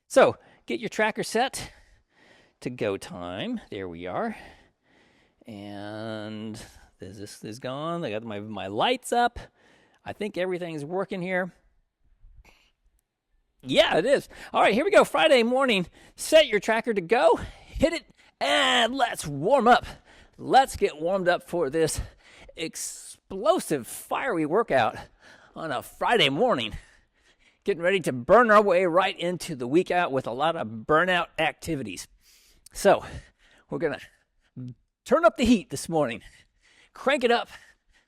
So get your tracker set to go time. There we are. And this is gone. I got my lights up. I think everything's working here. Yeah, it is. All right, here we go. Friday morning. Set your tracker to go. Hit it, and let's warm up. Let's get warmed up for this explosive, fiery workout on a Friday morning. Getting ready to burn our way right into the week out with a lot of burnout activities. So, we're going to turn up the heat this morning. Crank it up,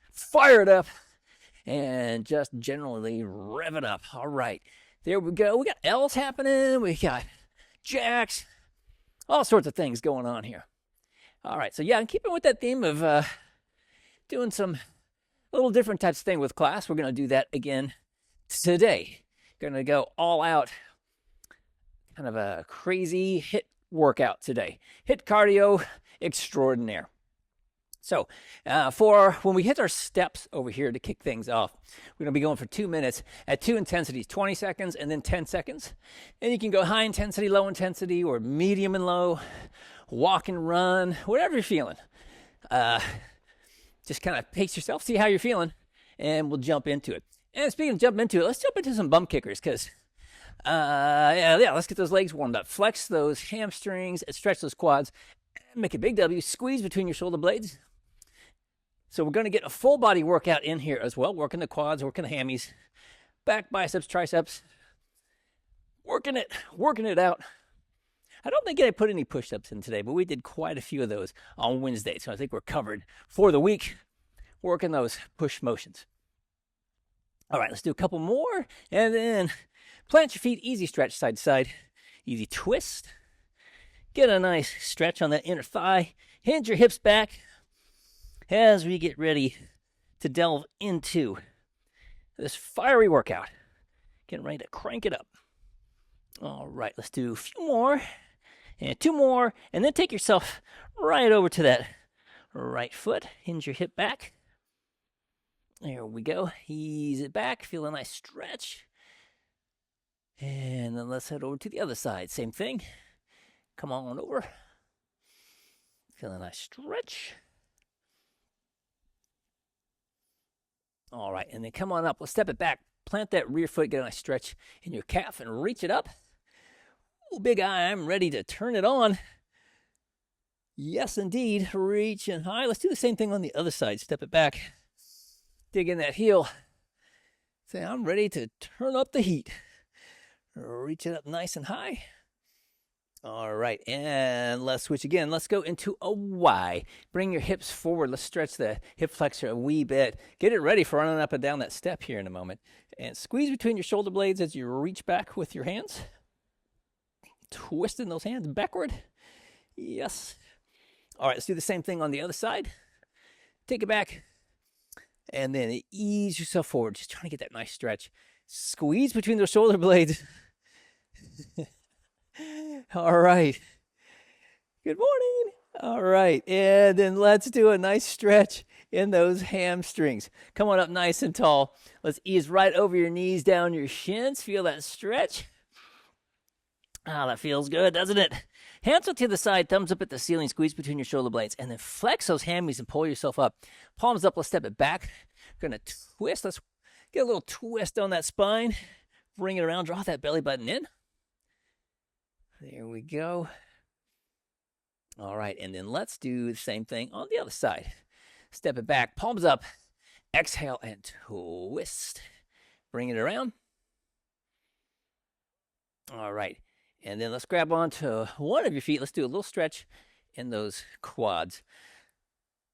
fire it up, and just generally rev it up. All right. There we go. We got L's happening. We got jacks. All sorts of things going on here. All right. So, yeah, I'm keeping with that theme of doing some little different types of thing with class. We're going to do that again today. Going to go all out, kind of a crazy HIIT workout today. HIIT cardio extraordinaire. So for when we hit our steps over here to kick things off, we're going to be going for 2 minutes at 2 intensities, 20 seconds and then 10 seconds. And you can go high intensity, low intensity, or medium and low, walk and run, whatever you're feeling. Just kind of pace yourself, see how you're feeling, and we'll jump into it. And speaking of jumping into it, let's jump into some bum kickers because, let's get those legs warmed up. Flex those hamstrings and stretch those quads. And make a big W. Squeeze between your shoulder blades. So we're going to get a full body workout in here as well. Working the quads, working the hammies, back, biceps, triceps. Working it out. I don't think I put any push-ups in today, but we did quite a few of those on Wednesday. So I think we're covered for the week. Working those push motions. All right, let's do a couple more, and then plant your feet, easy stretch side to side, easy twist. Get a nice stretch on that inner thigh. Hinge your hips back as we get ready to delve into this fiery workout. Getting ready to crank it up. All right, let's do a few more, and 2 more, and then take yourself right over to that right foot. Hinge your hip back. There we go. Ease it back. Feel a nice stretch. And then let's head over to the other side. Same thing. Come on over. Feel a nice stretch. All right. And then come on up. Let's step it back. Plant that rear foot. Get a nice stretch in your calf and reach it up. Ooh, big eye. I'm ready to turn it on. Yes, indeed. Reaching high. Let's do the same thing on the other side. Step it back. Dig in that heel. Say, I'm ready to turn up the heat. Reach it up nice and high. All right, and let's switch again. Let's go into a Y. Bring your hips forward. Let's stretch the hip flexor a wee bit. Get it ready for running up and down that step here in a moment. And squeeze between your shoulder blades as you reach back with your hands. Twisting those hands backward. Yes. All right, let's do the same thing on the other side. Take it back. And then ease yourself forward, just trying to get that nice stretch. Squeeze between those shoulder blades. All right. Good morning. All right. And then let's do a nice stretch in those hamstrings. Come on up nice and tall. Let's ease right over your knees, down your shins. Feel that stretch. Ah, that feels good, doesn't it? Hands up to the side, thumbs up at the ceiling, squeeze between your shoulder blades, and then flex those hammies and pull yourself up. Palms up, let's step it back. We're going to twist. Let's get a little twist on that spine. Bring it around, draw that belly button in. There we go. All right, and then let's do the same thing on the other side. Step it back, palms up. Exhale and twist. Bring it around. All right. And then let's grab onto one of your feet. Let's do a little stretch in those quads.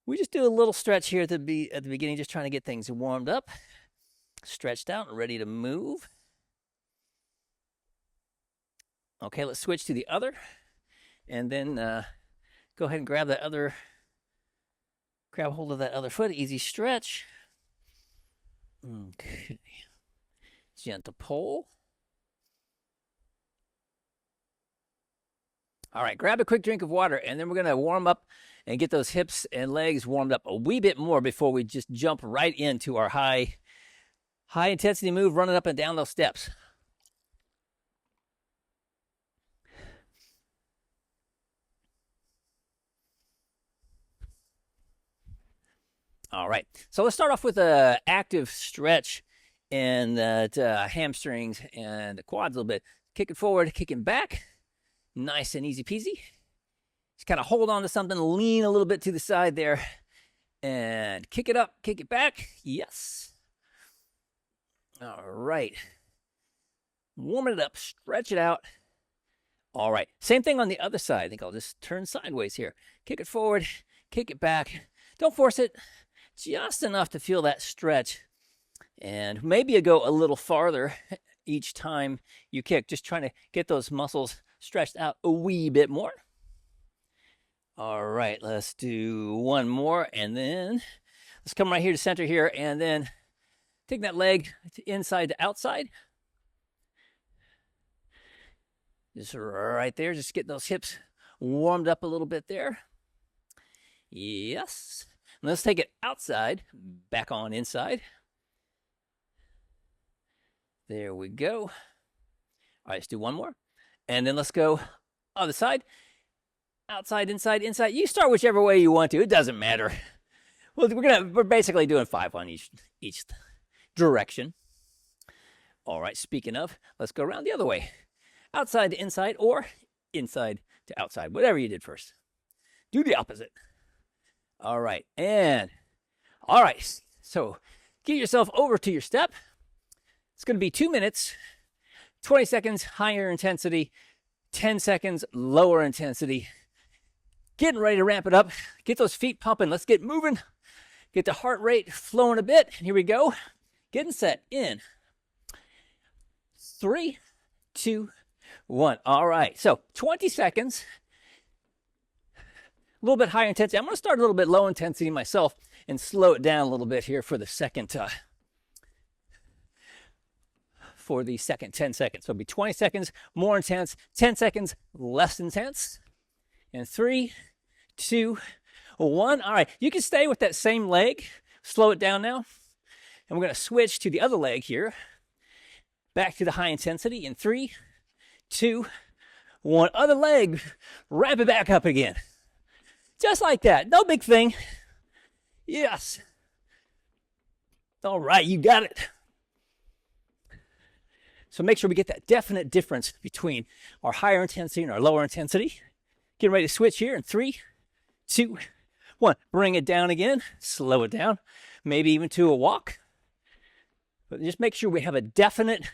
We just do a little stretch here at the beginning, just trying to get things warmed up, stretched out and ready to move. Okay, let's switch to the other. And then go ahead and grab hold of that other foot. Easy stretch. Okay. Gentle pull. All right, grab a quick drink of water, and then we're going to warm up and get those hips and legs warmed up a wee bit more before we just jump right into our high intensity move, running up and down those steps. All right. So let's start off with a active stretch in the hamstrings and the quads a little bit. Kicking forward, kicking back. Nice and easy peasy. Just kind of hold on to something, lean a little bit to the side there, and kick it up, kick it back. Yes. All right. Warming it up, stretch it out. All right. Same thing on the other side. I think I'll just turn sideways here. Kick it forward, kick it back. Don't force it. Just enough to feel that stretch. And maybe you go a little farther each time you kick, just trying to get those muscles stretched out a wee bit more. All right, let's do one more, and then let's come right here to center here, and then take that leg to inside to outside. Just right there, just get those hips warmed up a little bit there. Yes. And let's take it outside, back on inside. There we go. All right, let's do one more. And then let's go other side. Outside, inside, inside. You start whichever way you want to. It doesn't matter. Well, we're basically doing 5 on each direction. All right, speaking of, let's go around the other way. Outside to inside or inside to outside. Whatever you did first. Do the opposite. All right, and all right. So get yourself over to your step. It's going to be 2 minutes, 20 seconds higher intensity, 10 seconds lower intensity. Getting ready to ramp it up. Get those feet pumping. Let's get moving. Get the heart rate flowing a bit. Here we go. Getting set in 3, 2, 1. All right. So 20 seconds. A little bit higher intensity. I'm going to start a little bit low intensity myself and slow it down a little bit here for the second 10 seconds. So it'll be 20 seconds more intense, 10 seconds less intense. And 3, 2, 1. All right, you can stay with that same leg. Slow it down now. And we're going to switch to the other leg here. Back to the high intensity in 3, 2, 1. Other leg. Ramp it back up again. Just like that. No big thing. Yes. All right, you got it. So make sure we get that definite difference between our higher intensity and our lower intensity. Getting ready to switch here in 3, 2, 1. Bring it down again. Slow it down. Maybe even to a walk. But just make sure we have a definite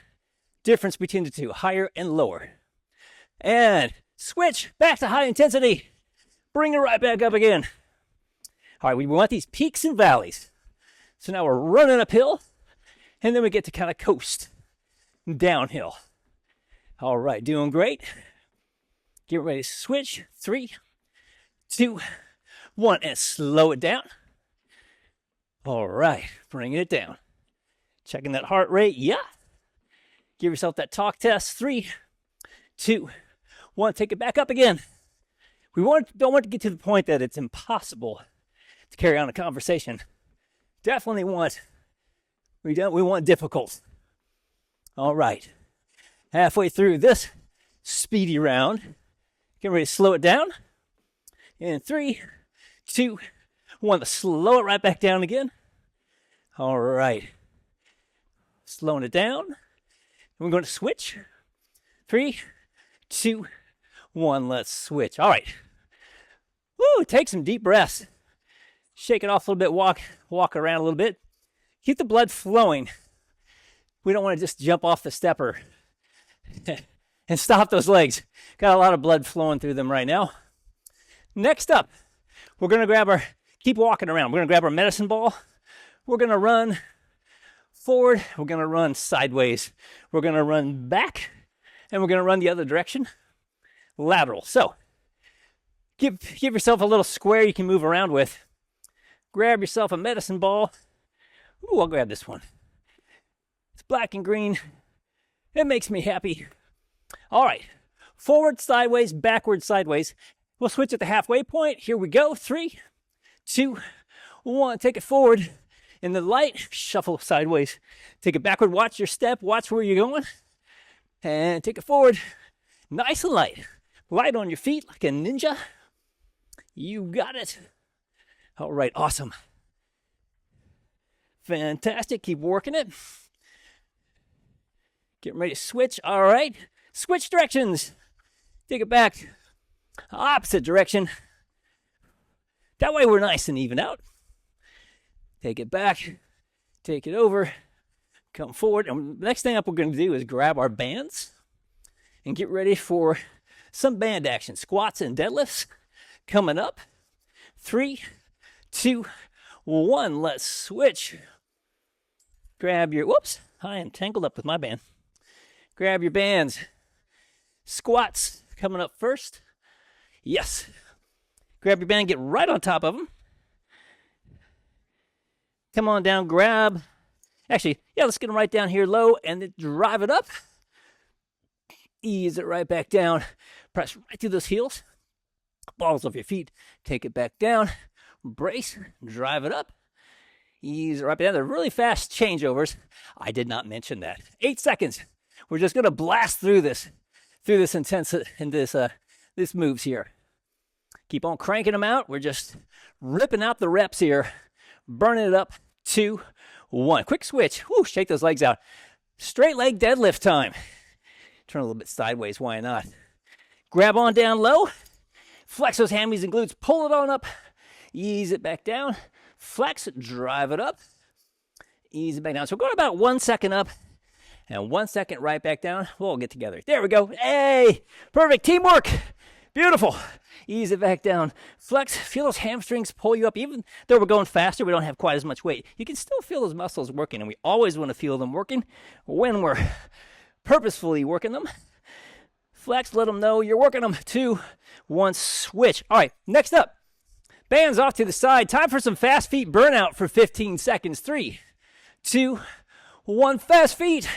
difference between the two, higher and lower. And switch back to high intensity. Bring it right back up again. All right, we want these peaks and valleys. So now we're running uphill, and then we get to kind of coast downhill. All right, doing great. Get ready to switch. 3, 2, 1, and slow it down. All right, bringing it down. Checking that heart rate. Yeah. Give yourself that talk test. 3, 2, 1. Take it back up again. We don't want to get to the point that it's impossible to carry on a conversation. Definitely we want difficult. All right. Halfway through this speedy round. Get ready to slow it down. In 3, 2, 1. Slow it right back down again. All right. Slowing it down. And we're going to switch. 3, 2, 1. Let's switch. All right. Woo, take some deep breaths. Shake it off a little bit. Walk around a little bit. Keep the blood flowing. We don't want to just jump off the stepper and stop those legs. Got a lot of blood flowing through them right now. Next up, we're going to keep walking around. We're going to grab our medicine ball. We're going to run forward. We're going to run sideways. We're going to run back. And we're going to run the other direction. Lateral. So, give yourself a little square you can move around with. Grab yourself a medicine ball. Ooh, I'll grab this one. It's black and green. It makes me happy. All right. Forward, sideways, backward, sideways. We'll switch at the halfway point. Here we go. 3, 2, 1. Take it forward. In the light, shuffle sideways. Take it backward. Watch your step. Watch where you're going. And take it forward. Nice and light. Light on your feet like a ninja. You got it. All right. Awesome. Fantastic. Keep working it. Getting ready to switch. All right. Switch directions. Take it back. Opposite direction. That way we're nice and even out. Take it back. Take it over. Come forward. And the next thing up we're going to do is grab our bands and get ready for some band action. Squats and deadlifts coming up. 3, 2, 1. Let's switch. Grab your, whoops, I am tangled up with my band. Grab your bands. Squats coming up first. Yes. Grab your band, get right on top of them. Come on down, grab. Actually, yeah, let's get them right down here low and then drive it up. Ease it right back down. Press right through those heels. Balls off your feet. Take it back down. Brace. Drive it up. Ease it right back down. They're really fast changeovers. I did not mention that. 8 seconds. We're just going to blast through this intense and this moves here. Keep on cranking them out. We're just ripping out the reps here. Burning it up. 2, 1. Quick switch. Woo, shake those legs out. Straight leg deadlift time. Turn a little bit sideways. Why not? Grab on down low. Flex those hammies and glutes. Pull it on up. Ease it back down. Flex. Drive it up. Ease it back down. So we're going about 1 second up and 1 second right back down. We'll get together. There we go. Hey, perfect teamwork. Beautiful. Ease it back down. Flex. Feel those hamstrings pull you up. Even though we're going faster, we don't have quite as much weight. You can still feel those muscles working, and we always want to feel them working when we're purposefully working them. Flex. Let them know you're working them. 2, 1. Switch. All right. Next up. Bands off to the side. Time for some fast feet burnout for 15 seconds. 3, 2, 1. Fast feet.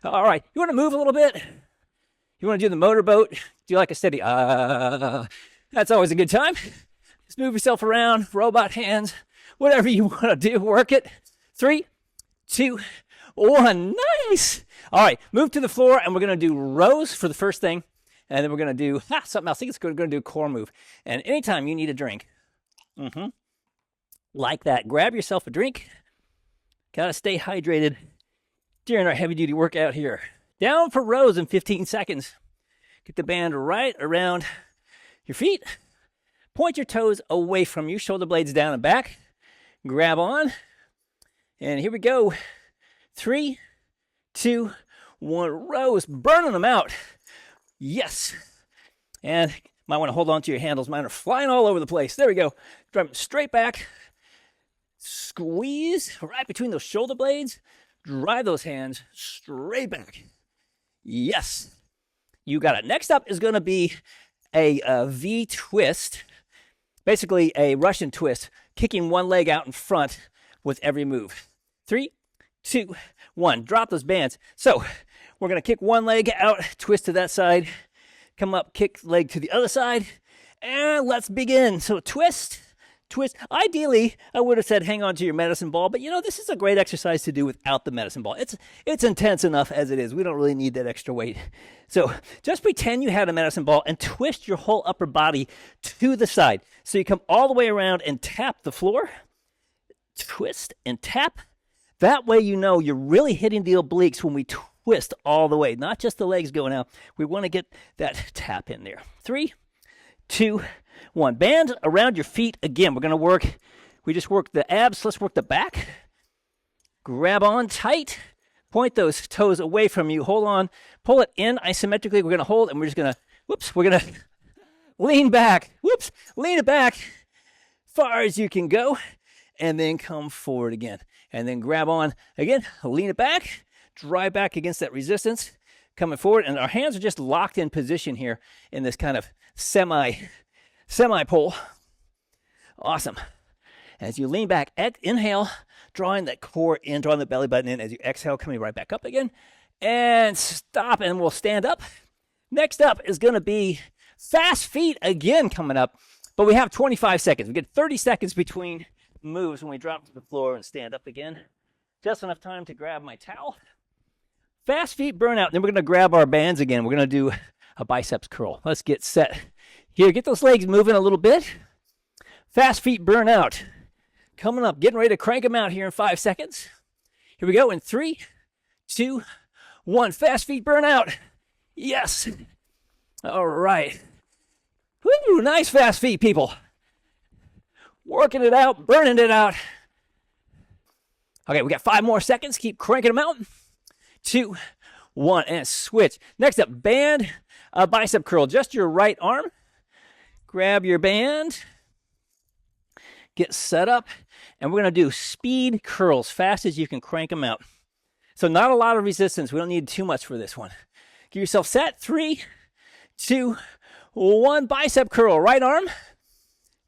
All right. You want to move a little bit? You want to do the motorboat? Do like a steady, that's always a good time. Just move yourself around, robot hands, whatever you want to do, work it. 3, 2, 1. Nice. All right, move to the floor, and we're going to do rows for the first thing, and then we're going to do something else. I think it's going to do a core move. And anytime you need a drink, like that, grab yourself a drink. Got to stay hydrated during our heavy-duty workout here. Down for rows in 15 seconds. Get the band right around your feet. Point your toes away from you. Shoulder blades down and back. Grab on. And here we go. 3, 2, 1. Rows. Burning them out. Yes. And might want to hold on to your handles. Mine are flying all over the place. There we go. Drive them straight back. Squeeze right between those shoulder blades. Drive those hands straight back. Yes. You got it. Next up is going to be a V twist, basically a Russian twist, kicking one leg out in front with every move. 3, 2, 1. Drop those bands. So we're going to kick one leg out, twist to that side, come up, kick leg to the other side, and let's begin. So twist. Twist. Ideally, I would have said hang on to your medicine ball, but this is a great exercise to do without the medicine ball. It's intense enough as it is. We don't really need that extra weight. So just pretend you had a medicine ball and twist your whole upper body to the side. So you come all the way around and tap the floor. Twist and tap. That way you're really hitting the obliques when we twist all the way, not just the legs going out. We want to get that tap in there. 3, 2, 1. Band around your feet. Again, we're going to we just worked the abs. Let's work the back. Grab on tight. Point those toes away from you. Hold on. Pull it in isometrically. We're going to hold, and we're just going to, we're going to lean back. Lean it back far as you can go, and then come forward again. And then grab on again. Lean it back. Drive back against that resistance. Coming forward, and our hands are just locked in position here in this kind of semi-pull. Awesome. As you lean back, inhale, drawing that core in, drawing the belly button in. As you exhale, coming right back up again. And stop, and we'll stand up. Next up is going to be fast feet again coming up. But we have 25 seconds. We get 30 seconds between moves when we drop to the floor and stand up again. Just enough time to grab my towel. Fast feet burnout. Then we're going to grab our bands again. We're going to do a biceps curl. Let's get set. Here, get those legs moving a little bit. Fast feet burnout. Coming up, getting ready to crank them out here in 5 seconds. Here we go in 3, 2, 1. Fast feet burnout. Yes. All right. Woo, nice fast feet, people. Working it out, burning it out. Okay, we got 5 more seconds. Keep cranking them out. 2, 1, and switch. Next up, band bicep curl. Just your right arm. Grab your band. Get set up. And we're going to do speed curls, fast as you can crank them out. So not a lot of resistance. We don't need too much for this one. Get yourself set. 3, 2, 1. Bicep curl. Right arm.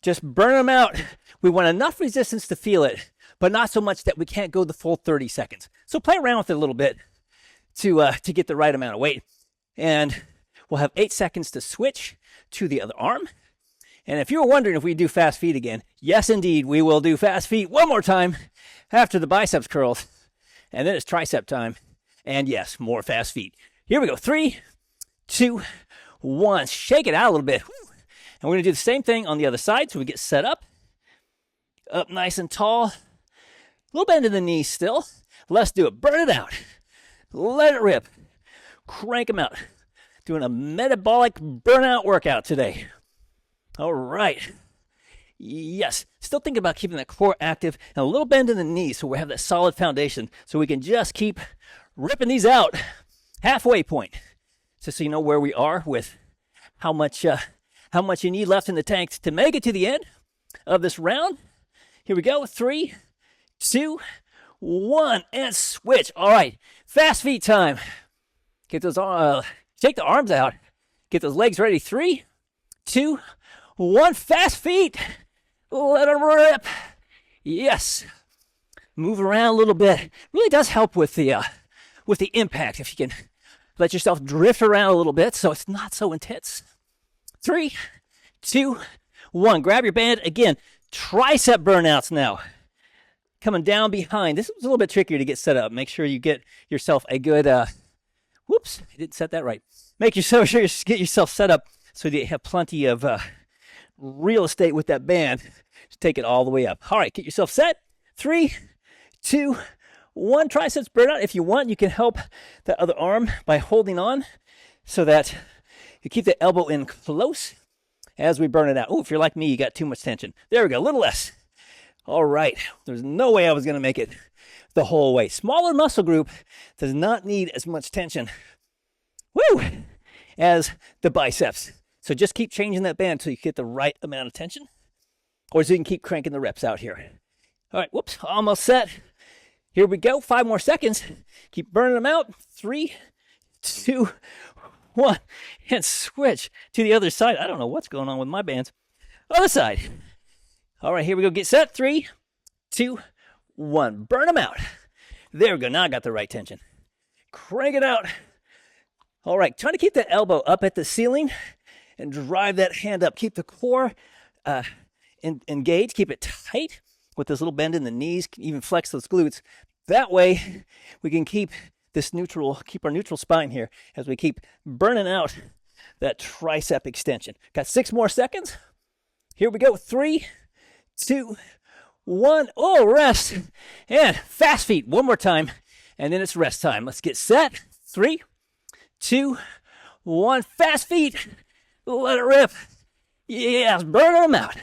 Just burn them out. We want enough resistance to feel it, but not so much that we can't go the full 30 seconds. So play around with it a little bit to get the right amount of weight. And we'll have 8 seconds to switch to the other arm. And if you were wondering if we do fast feet again, yes, indeed, we will do fast feet one more time after the biceps curls. And then it's tricep time. And yes, more fast feet. Here we go. 3, 2, 1. Shake it out a little bit. And we're going to do the same thing on the other side. So we get set up. Up nice and tall. A little bend in the knees still. Let's do it. Burn it out. Let it rip. Crank them out. Doing a metabolic burnout workout today. All right. Yes. Still thinking about keeping that core active and a little bend in the knees so we have that solid foundation so we can just keep ripping these out. Halfway point. Just so you know where we are with how much you need left in the tank to make it to the end of this round. Here we go. 3, 2, 1, and switch. All right. Fast feet time. Get those shake the arms out. Get those legs ready. 3, 2, 1. Fast feet. Let them rip. Yes. Move around a little bit. Really does help with the impact if you can let yourself drift around a little bit so it's not so intense. 3, 2, 1. Grab your band. Again, tricep burnouts now. Coming down behind. This was a little bit trickier to get set up. Make sure you get yourself a good, whoops, I didn't set that right. Make sure you get yourself set up so that you have plenty of real estate with that band. Just take it all the way up. All right, get yourself set. 3, 2, 1. Triceps burnout. If you want, you can help the other arm by holding on so that you keep the elbow in close as we burn it out. Oh, if you're like me, you got too much tension. There we go, a little less. All right, there's no way I was going to make it the whole way. Smaller muscle group does not need as much tension, as the biceps. So just keep changing that band until you get the right amount of tension, or so you can keep cranking the reps out here. All right, whoops, almost set. Here we go, 5 more seconds. Keep burning them out. 3, 2, 1, and switch to the other side. I don't know what's going on with my bands. Other side. All right, here we go. Get set. 3, 2, 1. Burn them out. There we go. Now I got the right tension. Crank it out. All right, trying to keep that elbow up at the ceiling and drive that hand up. Keep the core engaged. Keep it tight with this little bend in the knees. Even flex those glutes. That way we can keep our neutral spine here as we keep burning out that tricep extension. Got 6 more seconds. Here we go. 3, 2, 1. Oh, rest. And fast feet one more time. And then it's rest time. Let's get set. 3, 2, 1. Fast feet. Let it rip. Yes, burning them out.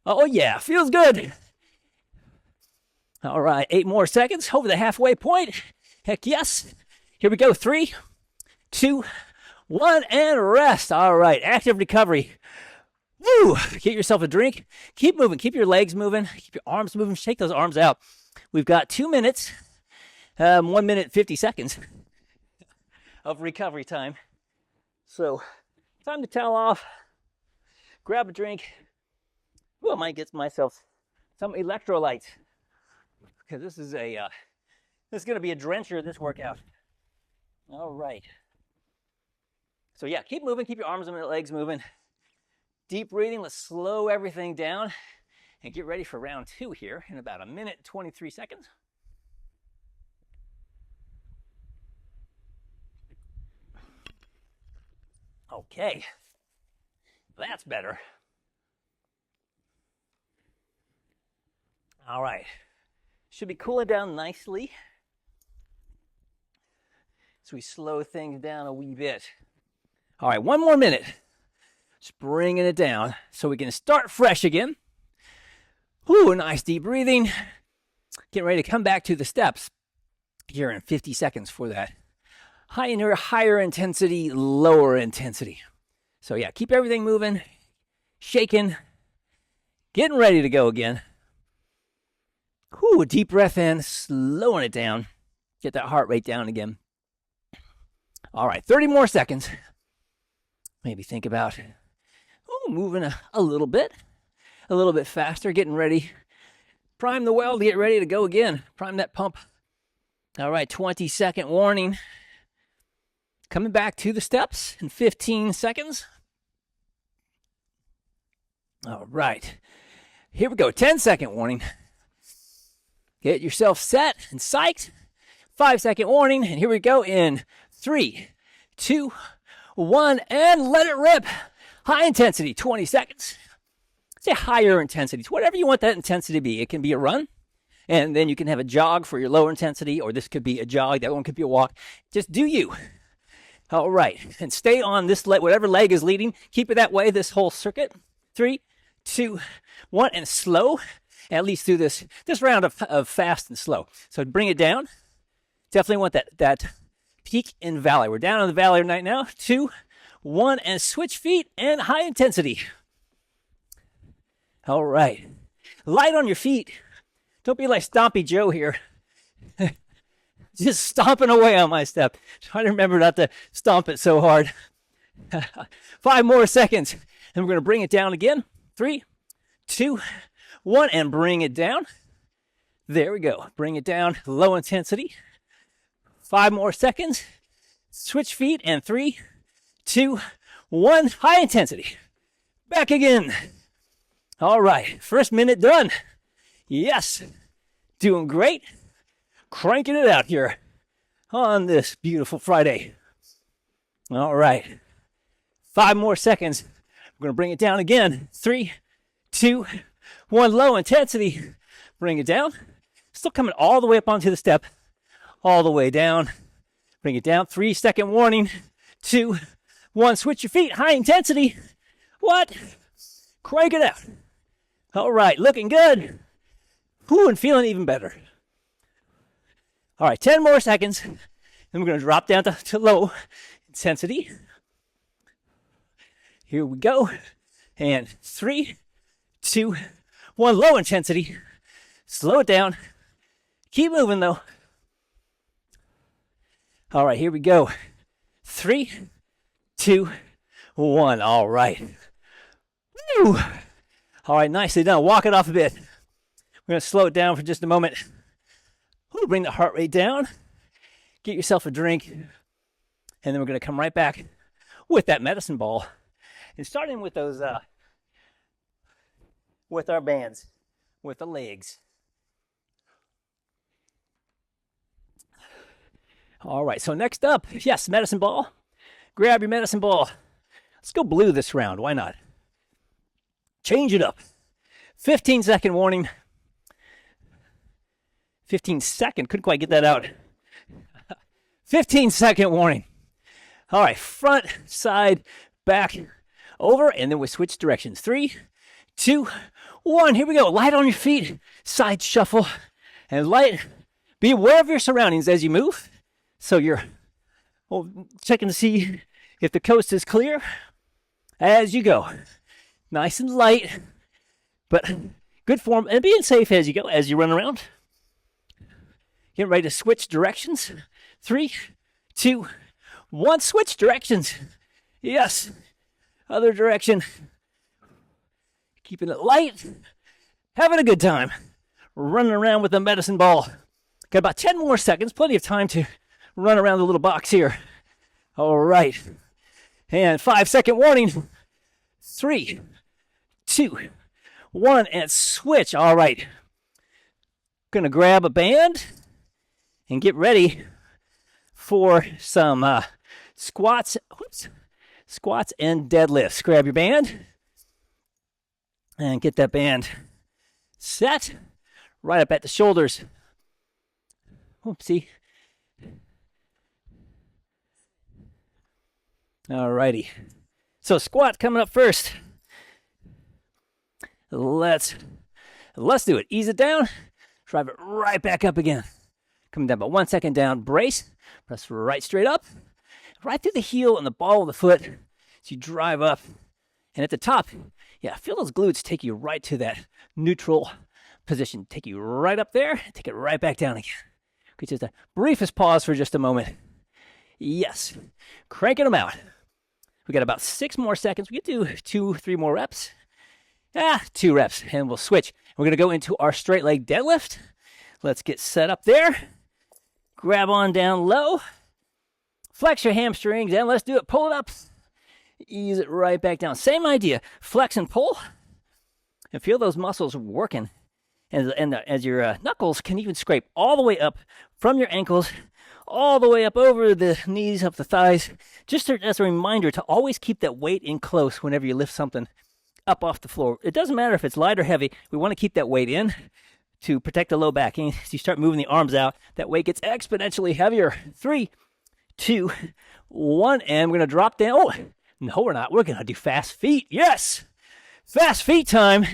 Oh, yeah. Feels good. All right. 8 more seconds. Over the halfway point. Heck yes. Here we go. 3, 2, 1, and rest. All right. Active recovery. Woo! Get yourself a drink. Keep moving. Keep your legs moving. Keep your arms moving. Shake those arms out. We've got 2 minutes, 1 minute, 50 seconds of recovery time. So, time to towel off. Grab a drink. Ooh, I might get myself some electrolytes because this is going to be a drencher, this workout. All right. So yeah, keep moving. Keep your arms and legs moving. Deep breathing. Let's slow everything down and get ready for round 2 here in about 1 minute, 23 seconds. Okay. That's better. All right. Should be cooling down nicely. So we slow things down a wee bit. All right, 1 more minute. Just bringing it down so we can start fresh again. Ooh, nice deep breathing. Getting ready to come back to the steps here in 50 seconds for that. Higher intensity, lower intensity. So yeah, keep everything moving, shaking, getting ready to go again. Ooh, deep breath in, slowing it down. Get that heart rate down again. All right, 30 more seconds. Maybe think about moving a little bit faster, getting ready. Prime the well to get ready to go again. Prime that pump. All right, 20-second warning. Coming back to the steps in 15 seconds. All right, here we go. 10-second warning. Get yourself set and psyched. 5-second warning, and here we go in 3, 2, 1, and let it rip. High intensity, 20 seconds. Say higher intensity. It's whatever you want that intensity to be. It can be a run, and then you can have a jog for your lower intensity, or this could be a jog. That one could be a walk. Just do you. All right, and stay on this leg, whatever leg is leading. Keep it that way this whole circuit. 3, 2, 1, and slow. At least through this round of fast and slow. So bring it down. Definitely want that peak and valley. We're down in the valley right now. 2, 1, and switch feet and high intensity. All right. Light on your feet. Don't be like Stompy Joe here. Just stomping away on my step. Try to remember not to stomp it so hard. 5 more seconds. And we're going to bring it down again. 3, 2, 1, and bring it down. There we go. Bring it down. Low intensity. 5 more seconds. Switch feet. And 3, 2, 1. High intensity. Back again. All right. First minute done. Yes. Doing great. Cranking it out here on this beautiful Friday. All right. 5 more seconds. We're going to bring it down again. 3, 2, 1. Low intensity. Bring it down. Still coming all the way up onto the step. All the way down. Bring it down. 3-second warning. 2, 1. Switch your feet. High intensity. What? Crank it out. All right. Looking good. Ooh, and feeling even better. All right. 10 more seconds. Then we're going to drop down to low intensity. Here we go. And 3, 2, 1. Low intensity. Slow it down. Keep moving though. All right, here we go. 3, 2, 1. All right. Woo! All right, nicely done. Walk it off a bit. We're going to slow it down for just a moment. Ooh, bring the heart rate down. Get yourself a drink. And then we're going to come right back with that medicine ball. And starting with those, with our bands, with the legs. All right, so next up, yes, medicine ball. Grab your medicine ball. Let's go blue this round. Why not? Change it up. 15-second warning. 15-second, couldn't quite get that out. 15-second warning. All right, front, side, back, over, and then we switch directions. 3, 2, 1. Here we go. Light on your feet. Side shuffle. And light. Be aware of your surroundings as you move. So you're checking to see if the coast is clear as you go. Nice and light, but good form. And being safe as you go, as you run around. Getting ready to switch directions. 3, 2, 1. Switch directions. Yes. Other direction. Keeping it light. Having a good time. Running around with the medicine ball. Got about 10 more seconds. Plenty of time to run around the little box here. All right. And 5-second warning. 3, 2, 1. And switch. All right. Gonna grab a band and get ready for some squats. Whoops. Squats and deadlifts. Grab your band and get that band set, right up at the shoulders. Oopsie. All righty. So squat coming up first. Let's do it. Ease it down. Drive it right back up again. Coming down about 1 second down. Brace. Press right straight up. Right through the heel and the ball of the foot. So you drive up. And at the top, yeah, feel those glutes take you right to that neutral position. Take you right up there. Take it right back down again. Okay, just the briefest pause for just a moment. Yes. Cranking them out. We got about 6 more seconds. We can do 2-3 more reps. 2 reps, and we'll switch. We're going to go into our straight leg deadlift. Let's get set up there. Grab on down low. Flex your hamstrings, and let's do it. Pull it up. Ease it right back down. Same idea. Flex and pull. And feel those muscles working. And as your knuckles can even scrape all the way up from your ankles, all the way up over the knees, up the thighs. Just as a reminder to always keep that weight in close whenever you lift something up off the floor. It doesn't matter if it's light or heavy. We want to keep that weight in to protect the low back. And as you start moving the arms out, that weight gets exponentially heavier. 3, 2, 1, and we're going to drop down. Oh, no, we're not. We're going to do fast feet. Yes! Fast feet time.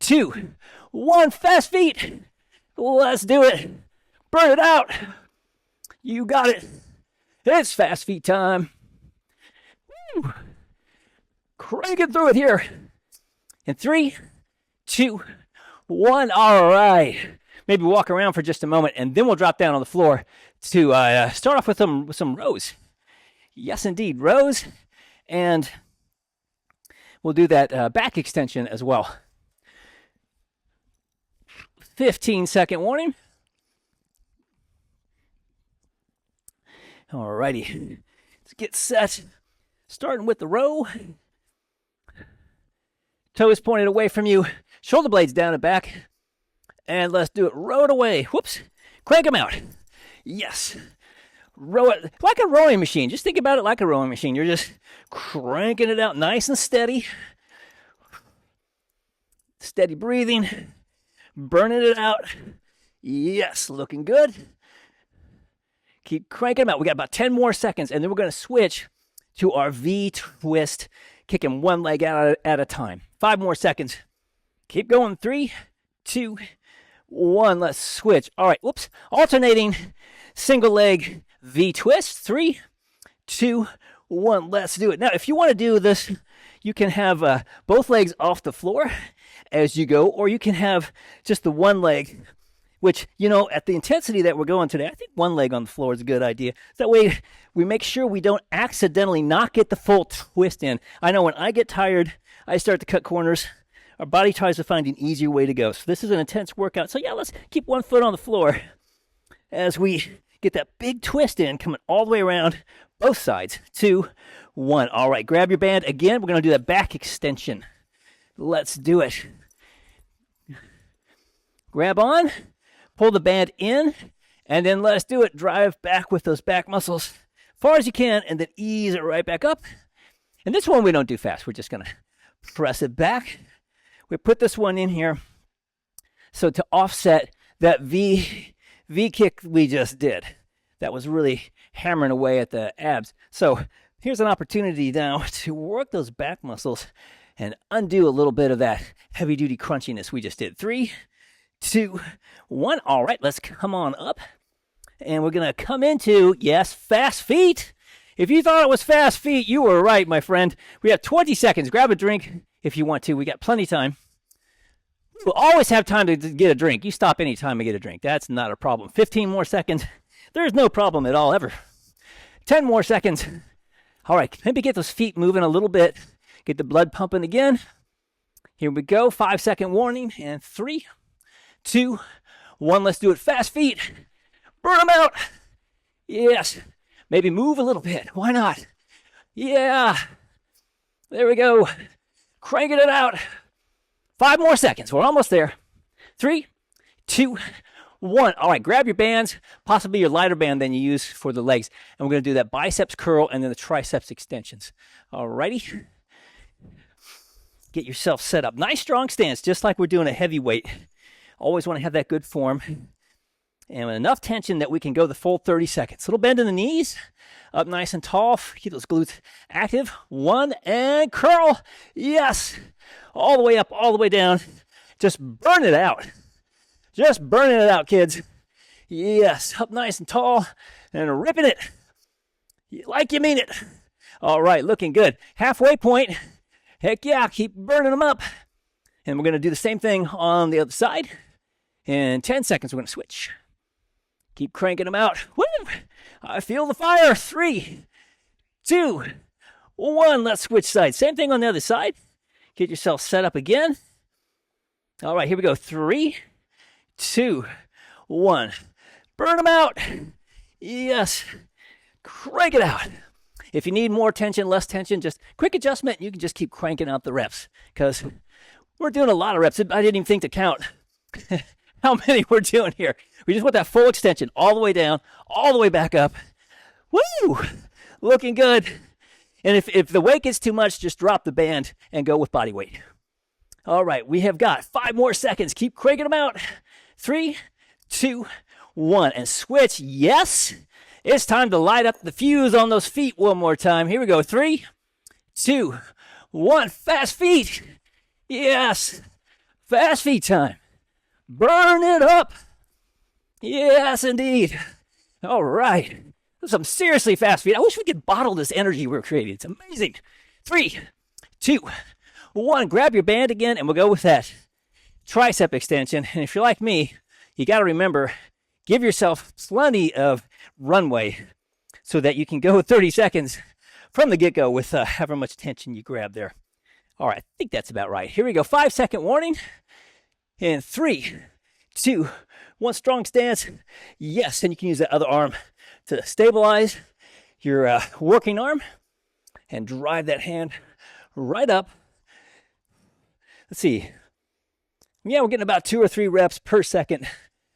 2, 1, fast feet. Let's do it. Burn it out. You got it. It's fast feet time. Woo. Cranking through it here. In 3, 2, 1. All right. Maybe walk around for just a moment, and then we'll drop down on the floor to start off with some rows. Yes, indeed, rows. And we'll do that back extension as well. 15-second warning. All righty. Let's get set. Starting with the row. Toes pointed away from you. Shoulder blades down and back. And let's do it. Row it away. Whoops. Crank them out. Yes. Row it like a rowing machine. Just think about it like a rowing machine. You're just cranking it out nice and steady. Steady breathing. Burning it out. Yes. Looking good. Keep cranking them out. We got about 10 more seconds, and then we're going to switch to our V-twist, kicking one leg out at a time. 5 more seconds. Keep going. 3, 2, 1. Let's switch. All right. Whoops. Alternating single leg V-twist. 3, 2, 1. Let's do it. Now, if you want to do this, you can have both legs off the floor as you go, or you can have just the one leg, which, you know, at the intensity that we're going today, I think one leg on the floor is a good idea. That way we make sure we don't accidentally not get the full twist in. I know when I get tired, I start to cut corners. Our body tries to find an easier way to go. So this is an intense workout. So yeah, let's keep one foot on the floor as we get that big twist in, coming all the way around both sides. 2, 1. All right, grab your band. Again, we're going to do that back extension. Let's do it. Grab on. Pull the band in, and then let's do it. Drive back with those back muscles as far as you can, and then ease it right back up. And this one we don't do fast. We're just going to press it back. We put this one in here so to offset that V kick we just did. That was really hammering away at the abs. So here's an opportunity now to work those back muscles and undo a little bit of that heavy-duty crunchiness we just did. 3, 2, 1. All right, let's come on up. And we're going to come into, yes, fast feet. If you thought it was fast feet, you were right, my friend. We have 20 seconds. Grab a drink if you want to. We got plenty of time. We'll always have time to get a drink. You stop any time to get a drink. That's not a problem. 15 more seconds. There's no problem at all, ever. 10 more seconds. All right, maybe get those feet moving a little bit. Get the blood pumping again. Here we go. 5-second warning. And 3, 2, 1. Let's do it. Fast feet. Burn them out. Yes. Maybe move a little bit. Why not? Yeah. There we go. Cranking it out. 5 more seconds. We're almost there. 3, 2, 1. All right. Grab your bands, possibly your lighter band than you use for the legs. And we're going to do that biceps curl and then the triceps extensions. All righty. Get yourself set up. Nice strong stance, just like we're doing a heavyweight Always want to have that good form. And enough tension that we can go the full 30 seconds. Little bend in the knees, up nice and tall. Keep those glutes active. 1, and curl. Yes. All the way up, all the way down. Just burn it out. Just burning it out, kids. Yes, up nice and tall and ripping it like you mean it. All right, looking good. Halfway point. Heck yeah, keep burning them up. And we're going to do the same thing on the other side. In 10 seconds, we're going to switch. Keep cranking them out. Woo! I feel the fire. 3, 2, 1. Let's switch sides. Same thing on the other side. Get yourself set up again. All right, here we go. 3, 2, 1. Burn them out. Yes. Crank it out. If you need more tension, less tension, just quick adjustment. You can just keep cranking out the reps because we're doing a lot of reps. I didn't even think to count how many we're doing here. We just want that full extension all the way down, all the way back up. Woo! Looking good. And if the weight gets too much, just drop the band and go with body weight. All right, we have got 5 more seconds. Keep cranking them out. 3, 2, 1. And switch. Yes. It's time to light up the fuse on those feet one more time. Here we go. 3, 2, 1. Fast feet. Yes. Fast feet time. Burn it up. Yes, indeed. All right. Some seriously fast feet. I wish we could bottle this energy we're creating. It's amazing. 3, 2, 1. Grab your band again, and we'll go with that tricep extension. And if you're like me, you got to remember, give yourself plenty of runway so that you can go 30 seconds from the get-go with however much tension you grab there. All right, I think that's about right. Here we go. 5-second warning. In 3, 2, 1. Strong stance. Yes, and you can use that other arm to stabilize your working arm and drive that hand right up. Let's see. Yeah, we're getting about 2 or 3 reps per second.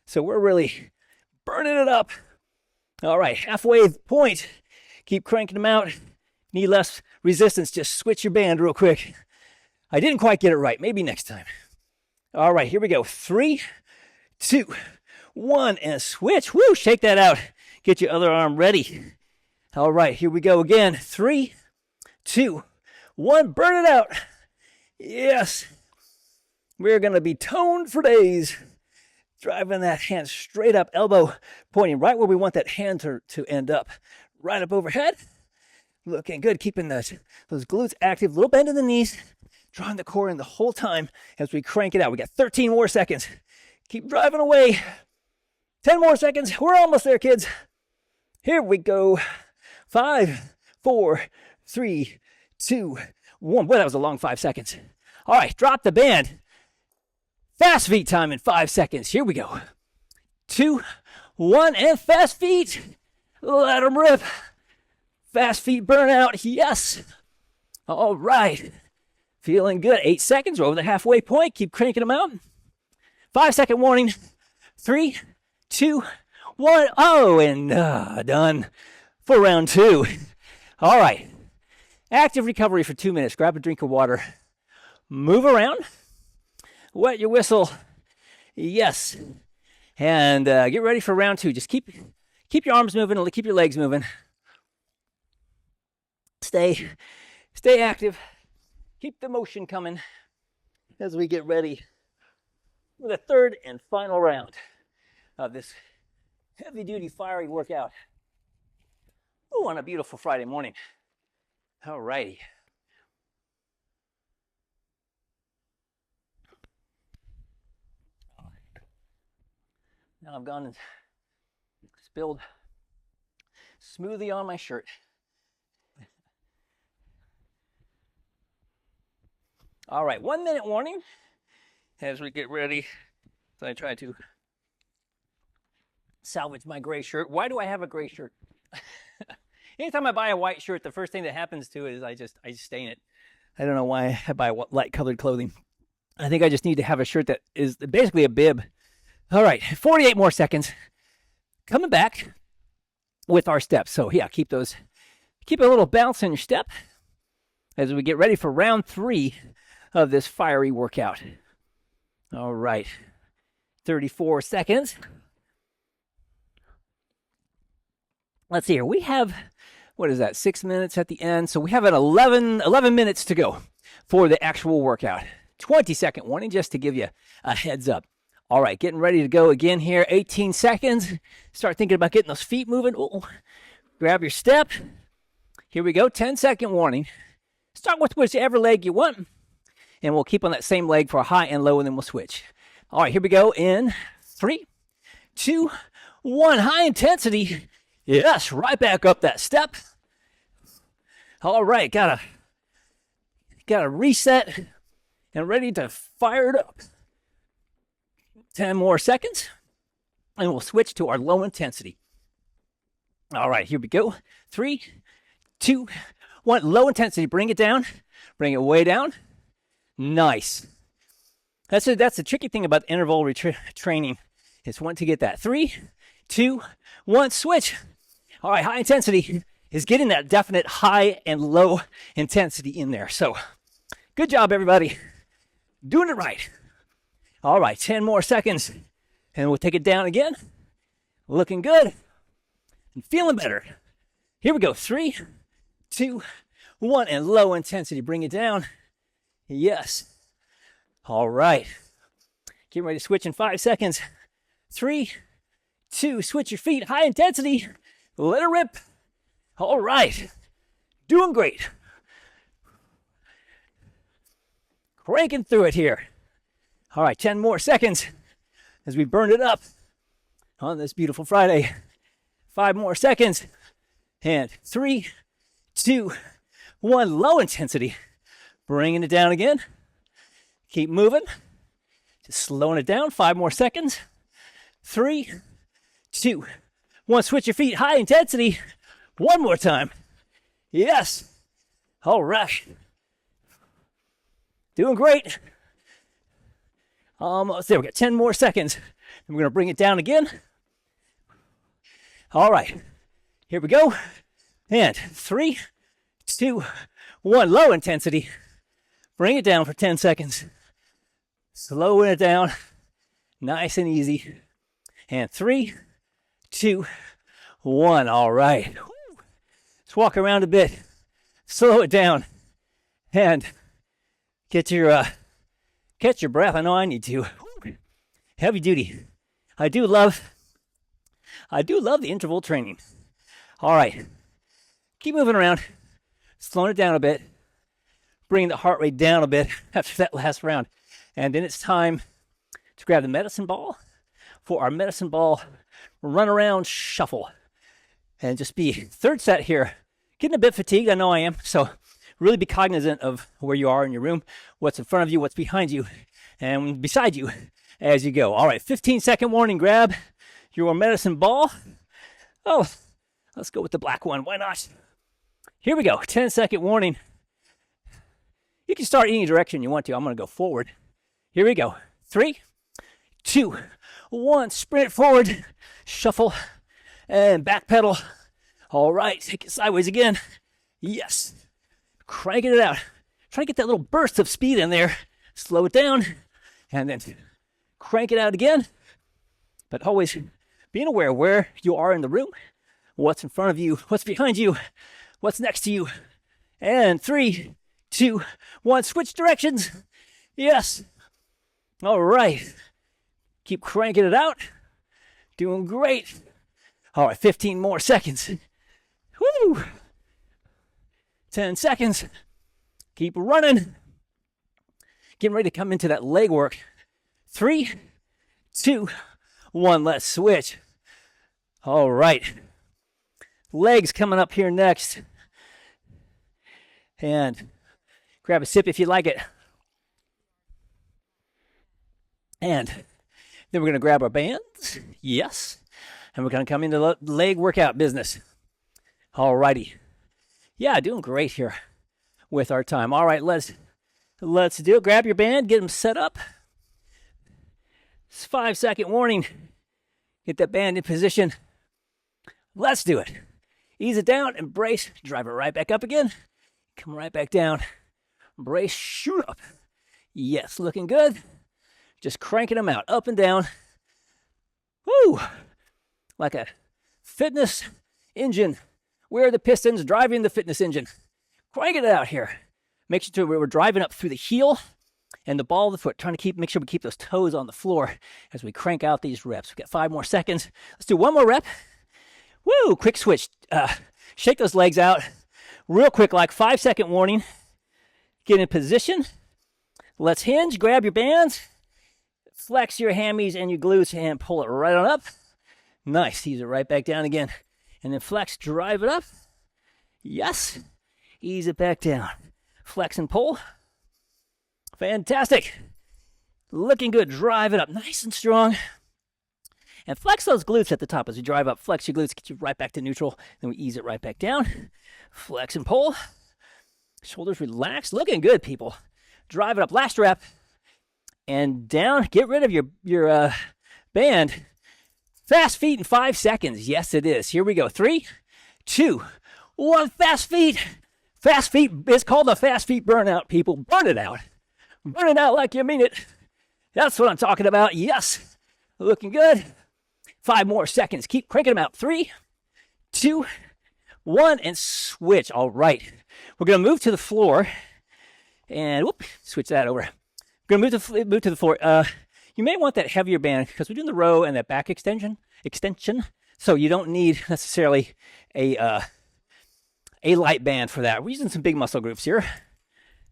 So we're really burning it up. All right, halfway point. Keep cranking them out. Need less resistance, just switch your band real quick. I didn't quite get it right. Maybe next time. All right, here we go. 3, 2, 1, and switch. Woo, shake that out. Get your other arm ready. All right, here we go again. 3, 2, 1. Burn it out. Yes. We're going to be toned for days. Driving that hand straight up, elbow pointing right where we want that hand to end up. Right up overhead. Looking good, keeping those glutes active. Little bend in the knees. Drawing the core in the whole time as we crank it out. We got 13 more seconds. Keep driving away. 10 more seconds. We're almost there, kids. Here we go. 5, 4, 3, 2, 1. Boy, that was a long 5 seconds. All right, drop the band. Fast feet time in 5 seconds. Here we go. 2, 1, and fast feet. Let them rip. Fast feet burnout. Yes. All right. Feeling good. 8 seconds. We're over the halfway point. Keep cranking them out. 5-second warning. 3, 2, 1. Oh, and done for round 2. All right. Active recovery for 2 minutes. Grab a drink of water. Move around. Wet your whistle. Yes. And get ready for round 2. Just keep your arms moving and keep your legs moving. Stay active. Keep the motion coming as we get ready for the 3rd and final round of this heavy-duty fiery workout. Oh, on a beautiful Friday morning. All righty. Now I've gone and spilled smoothie on my shirt. All right, 1 minute warning as we get ready. So I try to salvage my gray shirt. Why do I have a gray shirt? Anytime I buy a white shirt, the first thing that happens to it is I just stain it. I don't know why I buy light colored clothing. I think I just need to have a shirt that is basically a bib. All right, 48 more seconds. Coming back with our steps. So yeah, keep a little bounce in your step as we get ready for round 3 of this fiery workout. All right. 34 seconds. Let's see here. We have, what is that, 6 minutes at the end. So we have 11 minutes to go for the actual workout. 20-second warning just to give you a heads up. All right, getting ready to go again here. 18 seconds. Start thinking about getting those feet moving. Ooh. Grab your step. Here we go. 10-second warning. Start with whichever leg you want. And we'll keep on that same leg for a high and low, and then we'll switch. All right, here we go in 3, 2, 1. High intensity. Yes, right back up that step. All right, gotta reset and ready to fire it up. 10 more seconds, and we'll switch to our low intensity. All right, here we go. 3, 2, 1. Low intensity. Bring it down. Bring it way down. Nice. That's the tricky thing about interval training is once to get that. 3, 2, 1. Switch. All right, high intensity is getting that definite high and low intensity in there. So good job, everybody. Doing it right. All right, 10 more seconds, and we'll take it down again. Looking good and feeling better. Here we go. 3, 2, 1, and low intensity. Bring it down. Yes. All right. Getting ready to switch in 5 seconds. 3, 2, switch your feet. High intensity. Let it rip. All right. Doing great. Cranking through it here. All right, 10 more seconds as we burn it up on this beautiful Friday. 5 more seconds. And 3, 2, 1. Low intensity. Bringing it down again. Keep moving. Just slowing it down. 5 more seconds. 3, 2, 1. Switch your feet. High intensity. One more time. Yes. All right. Doing great. Almost there. We got 10 more seconds. And we're going to bring it down again. All right. Here we go. And 3, 2, 1. Low intensity. Bring it down for 10 seconds. Slowing it down. Nice and easy. And 3, 2, 1. All right. Let's walk around a bit. Slow it down. And catch your breath. I know I need to. Heavy duty. I do love the interval training. All right. Keep moving around. Slowing it down a bit. Bringing the heart rate down a bit after that last round. And then it's time to grab the medicine ball for our medicine ball run around shuffle. And just be third set here. Getting a bit fatigued. I know I am. So really be cognizant of where you are in your room, what's in front of you, what's behind you, and beside you as you go. All right, 15-second warning. Grab your medicine ball. Oh, let's go with the black one. Why not? Here we go. 10-second warning. You can start any direction you want to. I'm going to go forward. Here we go. 3, 2, 1. Sprint forward. Shuffle. And back pedal. All right. Take it sideways again. Yes. Cranking it out. Try to get that little burst of speed in there. Slow it down. And then crank it out again. But always being aware where you are in the room. What's in front of you. What's behind you. What's next to you. And 3, 2, 1. Switch directions. Yes. All right. Keep cranking it out. Doing great. All right, 15 more seconds. Woo! 10 seconds. Keep running. Getting ready to come into that leg work. 3, 2, 1. Let's switch. All right. Legs coming up here next. And grab a sip if you like it. And then we're going to grab our bands. Yes. And we're going to come into the leg workout business. All righty. Yeah, doing great here with our time. All right, let's do it. Grab your band, get them set up. It's 5-second warning. Get that band in position. Let's do it. Ease it down, embrace, drive it right back up again. Come right back down. Brace, shoot up. Yes, looking good. Just cranking them out, up and down. Woo! Like a fitness engine. We're the pistons driving the fitness engine. Crank it out here. Make sure we're driving up through the heel and the ball of the foot, trying to make sure we keep those toes on the floor as we crank out these reps. We've got 5 more seconds. Let's do one more rep. Woo! Quick switch. Shake those legs out real quick, like 5-second warning. Get in position. Let's hinge. Grab your bands. Flex your hammies and your glutes and pull it right on up. Nice. Ease it right back down again. And then flex, drive it up. Yes. Ease it back down. Flex and pull. Fantastic. Looking good. Drive it up nice and strong. And flex those glutes at the top as you drive up. Flex your glutes, get you right back to neutral. Then we ease it right back down. Flex and pull. Shoulders relaxed. Looking good, people. Drive it up. Last rep. And down. Get rid of your band. Fast feet in 5 seconds. Yes, it is. Here we go. 3, 2, 1. Fast feet. Fast feet. It's called the fast feet burnout, people. Burn it out. Burn it out like you mean it. That's what I'm talking about. Yes. Looking good. 5 more seconds. Keep cranking them out. 3, 2, 1, and switch. All right. We're going to move to the floor. And whoop, switch that over. We're going to move to the floor. You may want that heavier band because we're doing the row and that back extension. So you don't need necessarily a light band for that. We're using some big muscle groups here.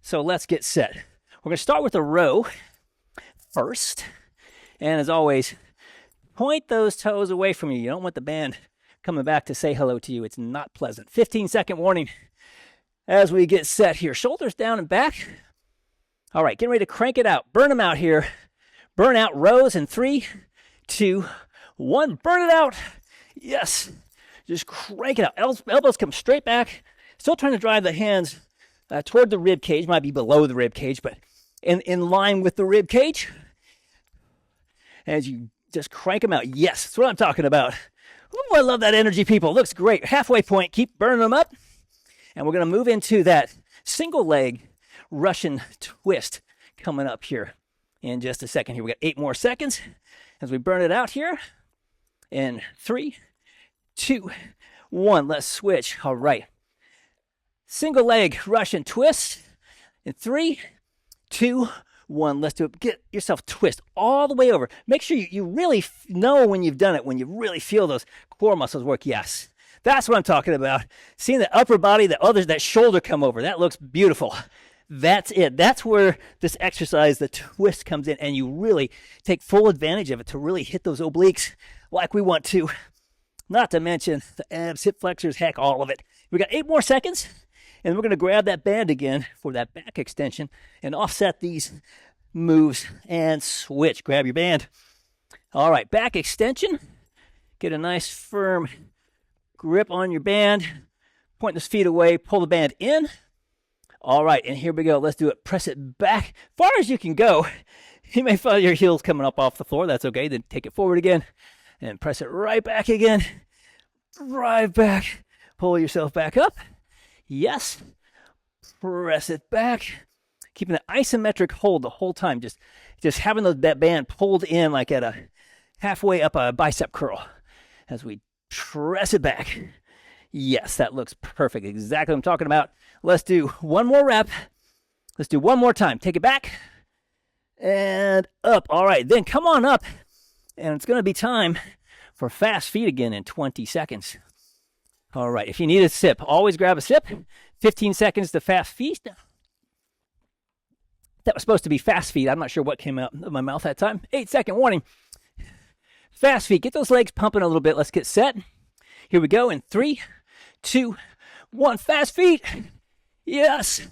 So let's get set. We're going to start with the row first. And as always, point those toes away from you. You don't want the band coming back to say hello to you. It's not pleasant. 15-second warning as we get set here. Shoulders down and back. All right, getting ready to crank it out. Burn them out here. Burn out rows in 3, 2, 1. Burn it out. Yes. Just crank it out. Elbows come straight back. Still trying to drive the hands toward the rib cage. Might be below the rib cage, but in line with the rib cage. As you just crank them out. Yes, that's what I'm talking about. Ooh, I love that energy, people. Looks great. Halfway point. Keep burning them up. And we're going to move into that single leg Russian twist coming up here in just a second. Here we got 8 more seconds as we burn it out here. In 3, 2, 1. Let's switch. All right. Single leg Russian twist. In 3, 2, 1. Let's do it. Get yourself twist all the way over. Make sure you really know when you've done it, when you really feel those core muscles work. Yes. That's what I'm talking about. Seeing the upper body, that shoulder come over. That looks beautiful. That's it. That's where this exercise, the twist, comes in, and you really take full advantage of it to really hit those obliques like we want to. Not to mention the abs, hip flexors, heck, all of it. We got 8 more seconds, and we're going to grab that band again for that back extension and offset these moves and switch. Grab your band. All right, back extension. Get a nice firm grip on your band. Point those feet away. Pull the band in. All right, and here we go. Let's do it. Press it back far as you can go. You may find your heels coming up off the floor. That's okay. Then take it forward again and press it right back again. Drive back. Pull yourself back up. Yes. Press it back. Keeping an isometric hold the whole time. Just having that band pulled in like at a halfway up a bicep curl as we press it back. Yes, that looks perfect. Exactly what I'm talking about. Let's do one more rep. Let's do one more time. Take it back and up. All right, then come on up. And it's going to be time for fast feet again in 20 seconds. All right, if you need a sip, always grab a sip. 15 seconds to fast feet. That was supposed to be fast feet. I'm not sure what came out of my mouth that time. 8-second warning. Fast feet. Get those legs pumping a little bit. Let's get set. Here we go in 3, 2, 1. Fast feet. Yes.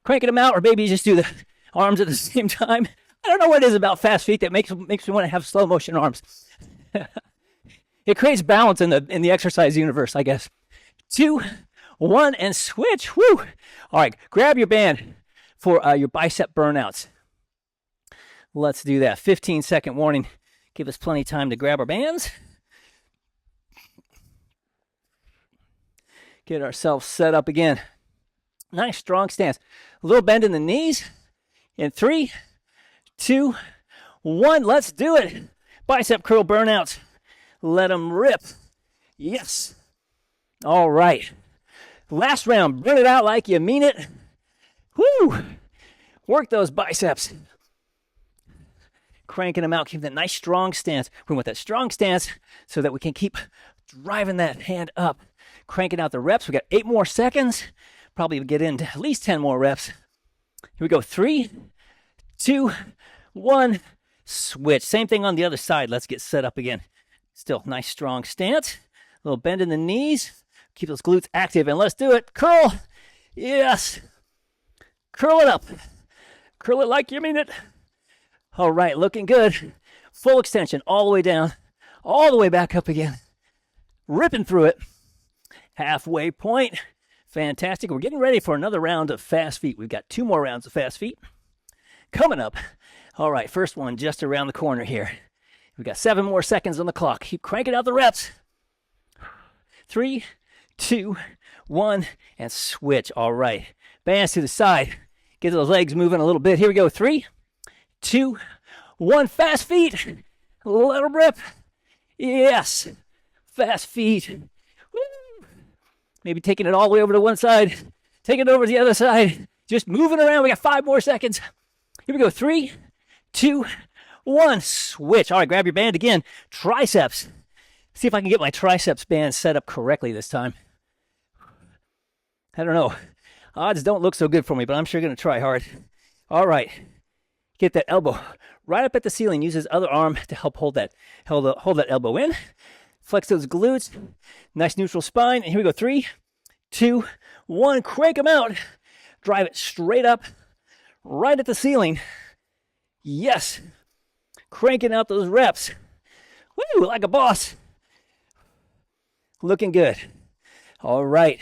Cranking them out, or maybe you just do the arms at the same time. I don't know what it is about fast feet that makes me want to have slow motion arms. It creates balance in the exercise universe, I guess. 2, 1, and switch. Woo! All right, grab your band for your bicep burnouts. Let's do that. 15-second warning. Give us plenty of time to grab our bands. Get ourselves set up again. Nice strong stance. A little bend in the knees. In 3, 2, 1. Let's do it. Bicep curl burnouts. Let them rip. Yes. All right. Last round. Burn it out like you mean it. Woo! Work those biceps. Cranking them out. Keep that nice strong stance. We want that strong stance so that we can keep driving that hand up. Cranking out the reps. We got 8 more seconds. Probably get into at least 10 more reps. Here we go. 3, 2, 1. Switch. Same thing on the other side. Let's get set up again. Still nice strong stance. A little bend in the knees. Keep those glutes active. And let's do it. Curl. Yes. Curl it up. Curl it like you mean it. All right. Looking good. Full extension all the way down. All the way back up again. Ripping through it. Halfway point. Fantastic. We're getting ready for another round of fast feet. We've got 2 more rounds of fast feet coming up. All right, first one just around the corner here. We've got 7 more seconds on the clock. Keep cranking out the reps. 3, 2, 1, and switch. All right. Bands to the side. Get those legs moving a little bit. Here we go. 3, 2, 1. Fast feet. Let them rip. Yes. Fast feet. Woo. Maybe taking it all the way over to one side. Taking it over to the other side. Just moving around. We got 5 more seconds. Here we go. 3, 2, 1. Switch. All right, grab your band again. Triceps. See if I can get my triceps band set up correctly this time. I don't know. Odds don't look so good for me, but I'm sure going to try hard. All right. Get that elbow right up at the ceiling. Use his other arm to help hold that elbow in. Flex those glutes. Nice neutral spine. And here we go. 3, 2, 1. Crank them out. Drive it straight up. Right at the ceiling. Yes. Cranking out those reps. Woo, like a boss. Looking good. All right.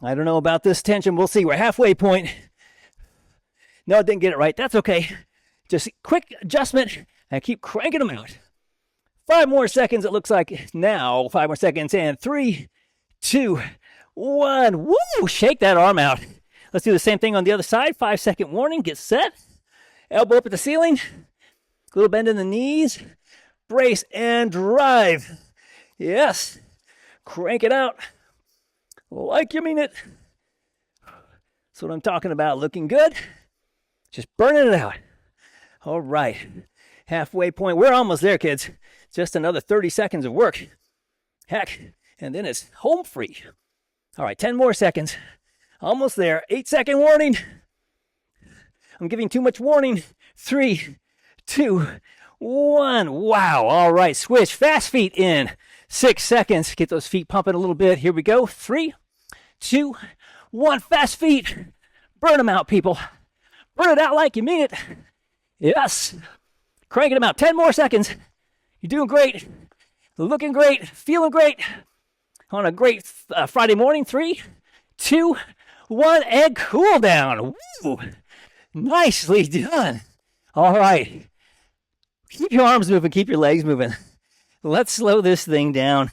I don't know about this tension. We'll see. We're halfway point. No, I didn't get it right. That's okay. Just quick adjustment and keep cranking them out. 5 more seconds, it looks like now. 5 more seconds. And 3, 2, 1. Woo! Shake that arm out. Let's do the same thing on the other side. 5-second warning. Get set. Elbow up at the ceiling. Little bend in the knees. Brace and drive. Yes. Crank it out. Like you mean it. That's what I'm talking about. Looking good. Just burning it out. All right. Halfway point. We're almost there, kids. Just another 30 seconds of work. Heck. And then it's home free. All right. 10 more seconds. Almost there. 8-second warning. I'm giving too much warning. 3, 2, 1. Wow. All right. Switch. Fast feet in. 6 seconds. Get those feet pumping a little bit. Here we go. 3, 2, 1. Fast feet. Burn them out, people. Burn it out like you mean it. Yes. Cranking them out. 10 more seconds. You're doing great. Looking great. Feeling great. On a great Friday morning. 3, 2, 1. And cool down. Woo. Nicely done. All right. Keep your arms moving. Keep your legs moving. Let's slow this thing down.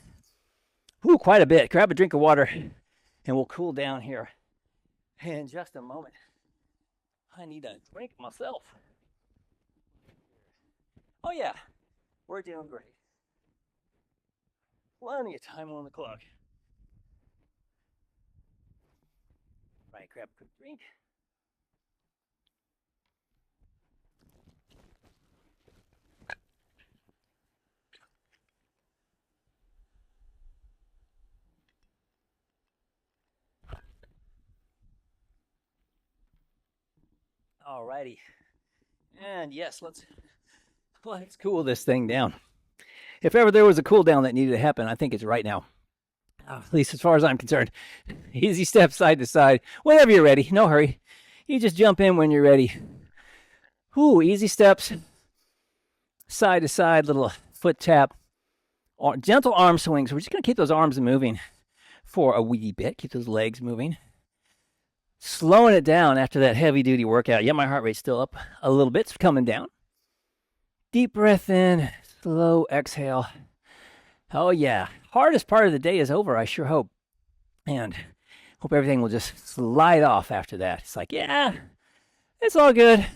Ooh, quite a bit. Grab a drink of water and we'll cool down here in just a moment. I need a drink myself. Oh yeah, we're doing great. Plenty of time on the clock. Right, grab a quick drink. Alrighty. And yes, let's cool this thing down. If ever there was a cool down that needed to happen, I think it's right now. At least as far as I'm concerned. Easy steps side to side. Whenever you're ready. No hurry. You just jump in when you're ready. Ooh, easy steps. Side to side, little foot tap. Gentle arm swings. We're just going to keep those arms moving for a wee bit. Keep those legs moving. Slowing it down after that heavy-duty workout. Yeah, my heart rate's still up a little bit. It's coming down. Deep breath in. Slow exhale. Oh, yeah. Hardest part of the day is over, I sure hope. And hope everything will just slide off after that. It's like, yeah, it's all good.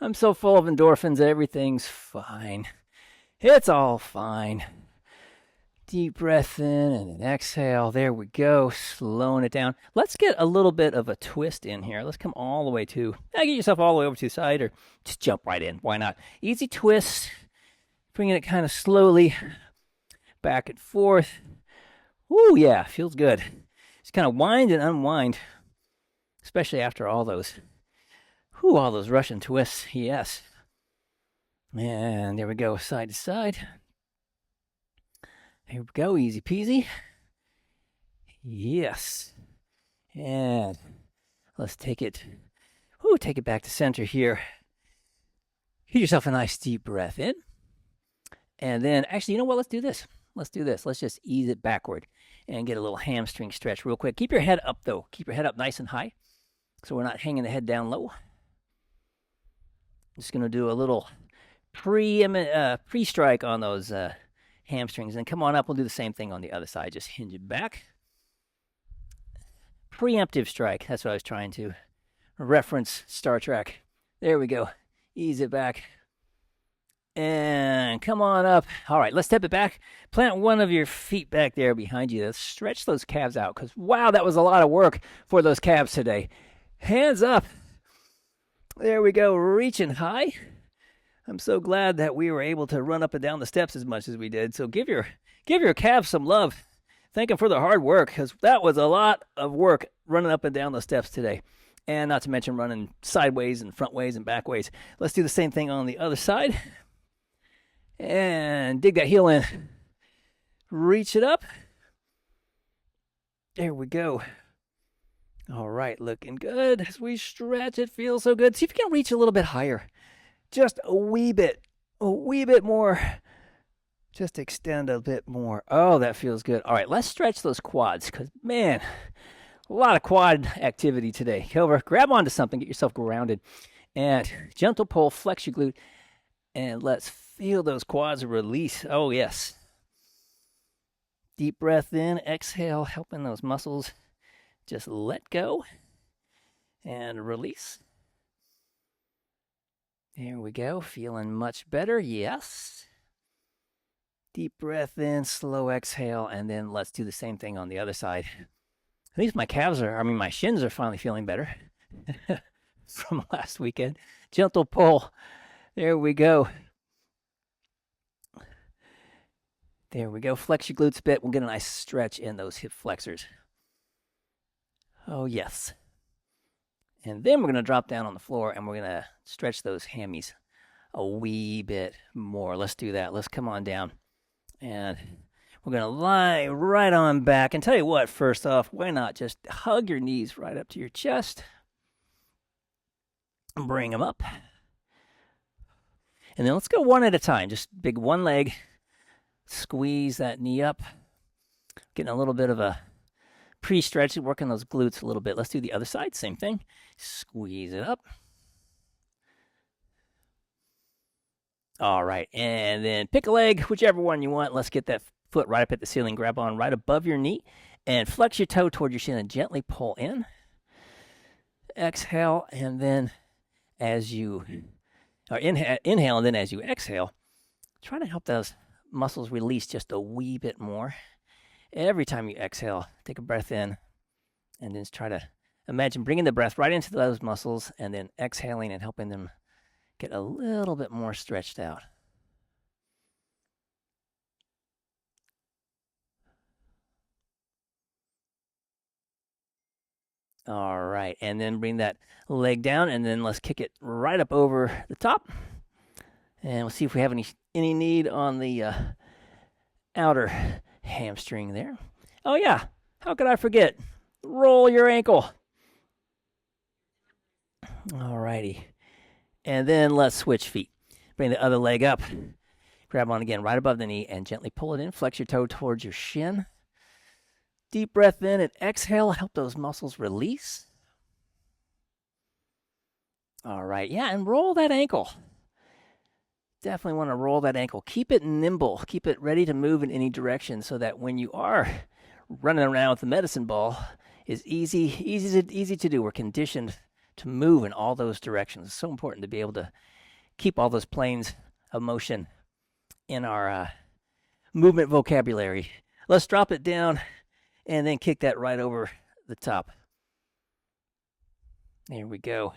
I'm so full of endorphins. Everything's fine. It's all fine. Deep breath in and then exhale. There we go. Slowing it down. Let's get a little bit of a twist in here. Let's come all the way to, get yourself all the way over to the side or just jump right in. Why not? Easy twist. Bringing it kind of slowly back and forth. Ooh, yeah, feels good. Just kind of wind and unwind, especially after all those Russian twists. Yes. And there we go, side to side. Here we go, easy peasy. Yes. And let's take it back to center here. Give yourself a nice deep breath in. And then, actually, you know what? Let's do this. Let's just ease it backward and get a little hamstring stretch real quick. Keep your head up, though. Keep your head up nice and high so we're not hanging the head down low. Just going to do a little pre-strike on those hamstrings. And come on up. We'll do the same thing on the other side. Just hinge it back. Preemptive strike. That's what I was trying to reference Star Trek. There we go. Ease it back. And come on up. All right, let's step it back. Plant one of your feet back there behind you. Let's stretch those calves out because, wow, that was a lot of work for those calves today. Hands up. There we go, reaching high. I'm so glad that we were able to run up and down the steps as much as we did. So give your calves some love. Thank them for their hard work because that was a lot of work running up and down the steps today. And not to mention running sideways and front ways and back ways. Let's do the same thing on the other side. And dig that heel in. Reach it up. There we go. All right, looking good. As we stretch, it feels so good. See if you can reach a little bit higher. Just a wee bit more. Just extend a bit more. Oh, that feels good. All right, let's stretch those quads because, man, a lot of quad activity today. Over, grab onto something, get yourself grounded, and gentle pull, flex your glute, and let's feel those quads release. Oh, yes. Deep breath in, exhale, helping those muscles just let go and release. There we go. Feeling much better. Yes. Deep breath in, slow exhale, and then let's do the same thing on the other side. At least my shins are finally feeling better from last weekend. Gentle pull. There we go. There we go. Flex your glutes a bit. We'll get a nice stretch in those hip flexors. Oh, yes. And then we're going to drop down on the floor and we're going to stretch those hammies a wee bit more. Let's do that. Let's come on down. And we're going to lie right on back. And tell you what, first off, why not just hug your knees right up to your chest. Bring them up. And then let's go one at a time. Just big one leg. Squeeze that knee up. Getting a little bit of a pre-stretch, working those glutes a little bit. Let's do the other side. Same thing. Squeeze it up. All right. And then pick a leg, whichever one you want. Let's get that foot right up at the ceiling. Grab on right above your knee and flex your toe toward your shin and gently pull in. Exhale. And then as you inhale, and then as you exhale, try to help those muscles release just a wee bit more. Every time you exhale, take a breath in and then just try to imagine bringing the breath right into those muscles and then exhaling and helping them get a little bit more stretched out. All right, and then bring that leg down and then let's kick it right up over the top. And we'll see if we have any need on the outer hamstring there. Oh, yeah. How could I forget? Roll your ankle. All righty. And then let's switch feet. Bring the other leg up. Grab on again right above the knee and gently pull it in. Flex your toe towards your shin. Deep breath in and exhale. Help those muscles release. All right. Yeah, and roll that ankle. Definitely want to roll that ankle. Keep it nimble. Keep it ready to move in any direction so that when you are running around with the medicine ball, it's easy to do. We're conditioned to move in all those directions. It's so important to be able to keep all those planes of motion in our movement vocabulary. Let's drop it down and then kick that right over the top. There we go.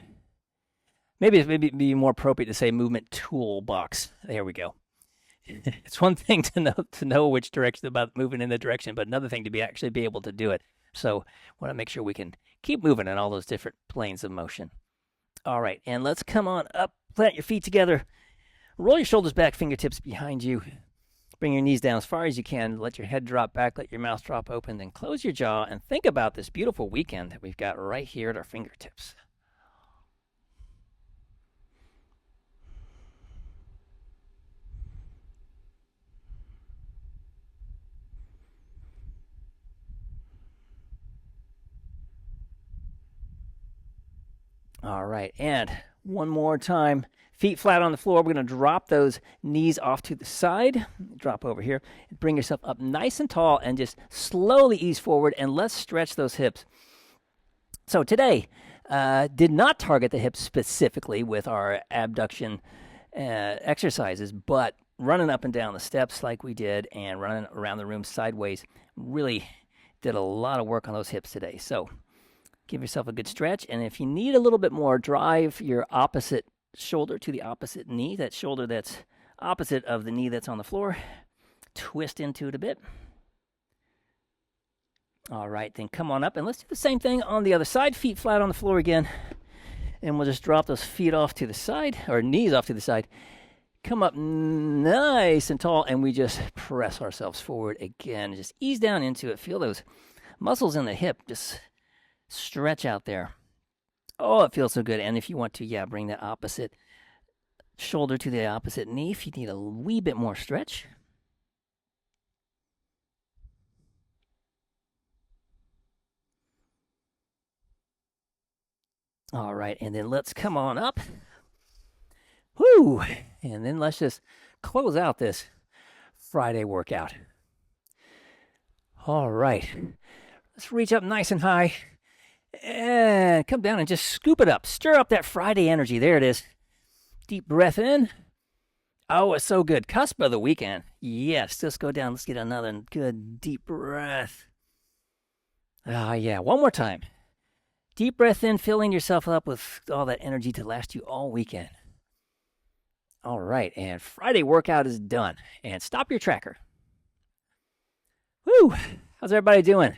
Maybe it'd be more appropriate to say movement toolbox. There we go. It's one thing to know which direction about moving in the direction, but another thing to actually be able to do it. So want to make sure we can keep moving in all those different planes of motion. All right, and let's come on up. Plant your feet together. Roll your shoulders back, fingertips behind you. Bring your knees down as far as you can. Let your head drop back. Let your mouth drop open. Then close your jaw and think about this beautiful weekend that we've got right here at our fingertips. All right, and one more time. Feet flat on the floor. We're going to drop those knees off to the side. Drop over here. Bring yourself up nice and tall and just slowly ease forward, and let's stretch those hips. So today, did not target the hips specifically with our abduction exercises, but running up and down the steps like we did and running around the room sideways really did a lot of work on those hips today. So give yourself a good stretch, and if you need a little bit more, drive your opposite shoulder to the opposite knee, that shoulder that's opposite of the knee that's on the floor. Twist into it a bit. All right, then come on up, and let's do the same thing on the other side. Feet flat on the floor again, and we'll just drop those feet off to the side, or knees off to the side. Come up nice and tall, and we just press ourselves forward again. Just ease down into it. Feel those muscles in the hip just stretch out there. Oh, it feels so good. And if you want to, bring that opposite shoulder to the opposite knee if you need a wee bit more stretch. All right, and then let's come on up. Woo! And then let's just close out this Friday workout. All right. Let's reach up nice and high. And come down and just scoop it up. Stir up that Friday energy. There it is. Deep breath in. Oh, it's so good. Cusp of the weekend. Yes, let's go down. Let's get another good deep breath. One more time. Deep breath in, filling yourself up with all that energy to last you all weekend. All right, and Friday workout is done. And stop your tracker. Woo! How's everybody doing?